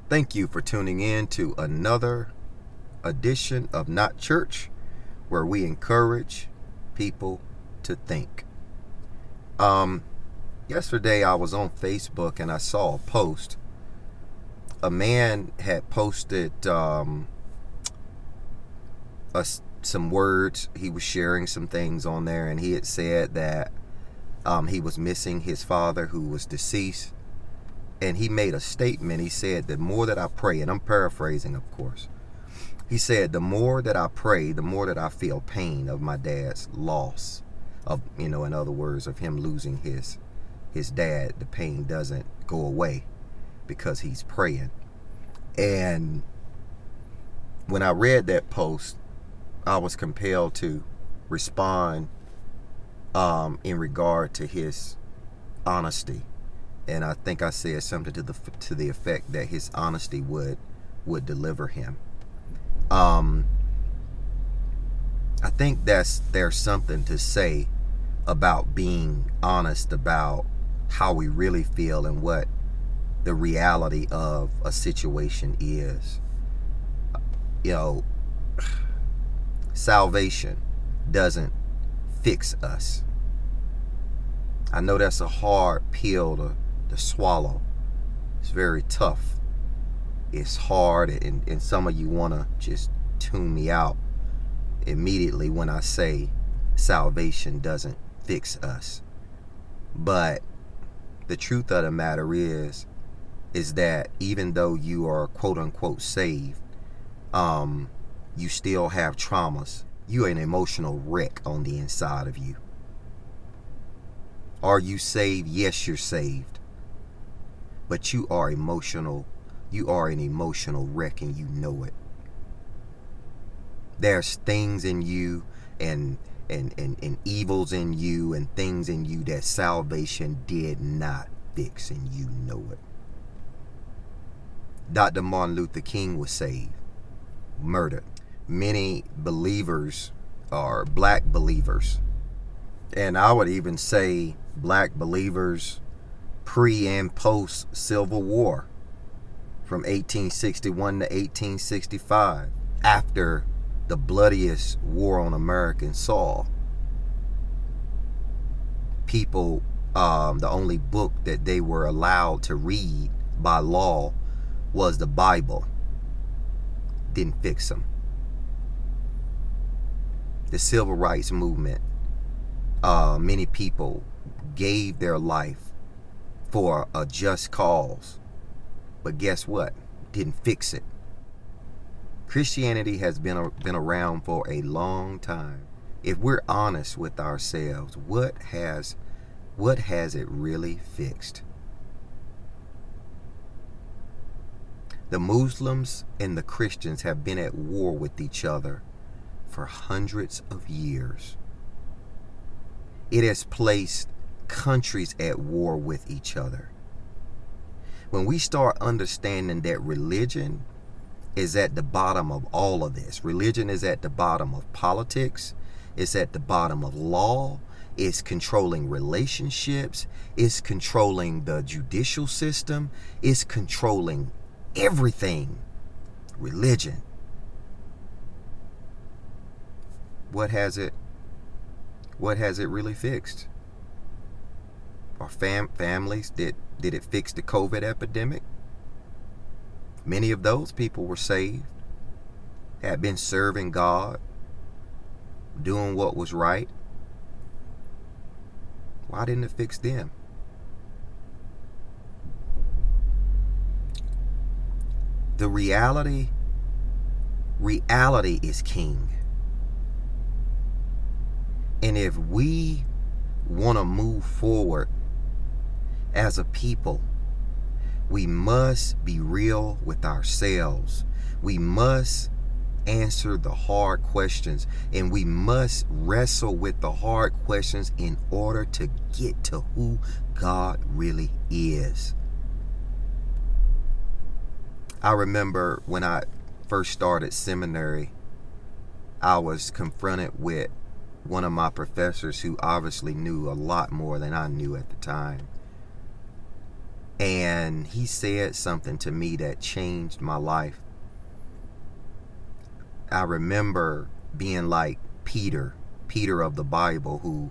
Thank you for tuning in to another edition of Not Church, where we encourage people to think. Yesterday I was on Facebook and I saw a post. A man had posted some words. He was sharing some things on there, and he had said that he was missing his father who was deceased. And he made a statement. He said, the more that I pray, and I'm paraphrasing, of course. He said, the more that I pray, the more that I feel pain of my dad's loss. In other words, of him losing his dad. The pain doesn't go away because he's praying. And when I read that post, I was compelled to respond in regard to his honesty. And I think I said something to the effect that his honesty would deliver him. I think there's something to say about being honest about how we really feel and what the reality of a situation is. Salvation doesn't fix us. I know that's a hard pill to swallow. It's very tough. It's hard, and some of you want to just tune me out immediately when I say salvation doesn't fix us. But the truth of the matter is that even though you are quote unquote saved, you still have traumas. You're an emotional wreck on the inside of you. Are you saved? Yes, you're saved. But you are emotional. You are an emotional wreck, and you know it. There's things in you and evils in you and things in you that salvation did not fix, and you know it. Dr. Martin Luther King was saved, murdered. Many believers are black believers. And I would even say black believers pre and post Civil War, from 1861 to 1865, after the bloodiest war on American soil. People, the only book that they were allowed to read by law was the Bible. Didn't fix them. The Civil Rights Movement, many people gave their life for a just cause. But guess what? Didn't fix it. Christianity has been around for a long time. If we're honest with ourselves, what has it really fixed? The Muslims and the Christians have been at war with each other for hundreds of years. It has placed countries at war with each other. When we start understanding that religion is at the bottom of all of this, religion is at the bottom of politics, it's at the bottom of law, it's controlling relationships, it's controlling the judicial system, it's controlling everything. Religion. What has it really fixed? Our families, did it fix the COVID epidemic? Many of those people were saved, had been serving God, doing what was right. Why didn't it fix them? The reality is king. And if we want to move forward as a people, we must be real with ourselves. We must answer the hard questions, and we must wrestle with the hard questions in order to get to who God really is. I remember when I first started seminary, I was confronted with one of my professors who obviously knew a lot more than I knew at the time. And he said something to me that changed my life. I remember being like Peter of the Bible, who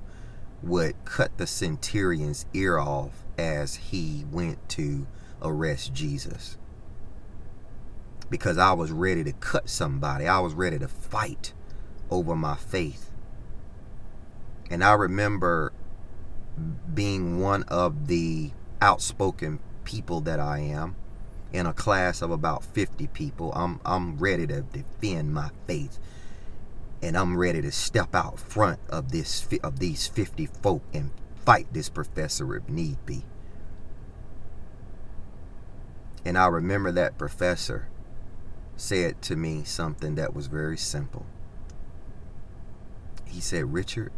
would cut the centurion's ear off as he went to arrest Jesus. Because I was ready to cut somebody. I was ready to fight over my faith. And I remember being one of the outspoken people that I am in a class of about 50 people. I'm ready to defend my faith, and I'm ready to step out front of these 50 folk and fight this professor if need be. And I remember that professor said to me something that was very simple. He said, "Richard,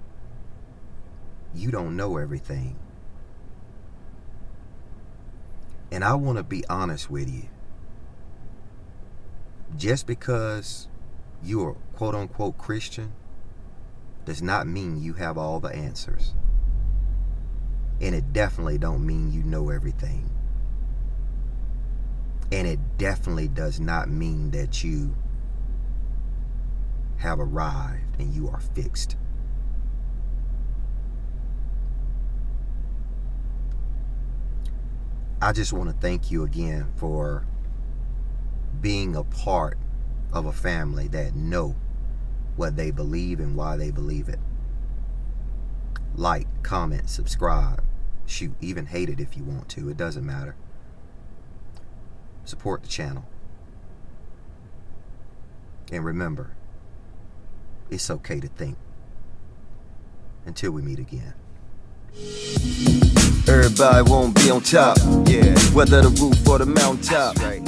you don't know everything." And I want to be honest with you. Just because you're a quote-unquote Christian does not mean you have all the answers. And it definitely don't mean you know everything. And it definitely does not mean that you have arrived and you are fixed. I just want to thank you again for being a part of a family that know what they believe and why they believe it. Like, comment, subscribe. Shoot, even hate it if you want to. It doesn't matter. Support the channel. And remember, it's okay to think. Until we meet again. Everybody won't be on top, yeah. Whether the roof or the mountaintop, right.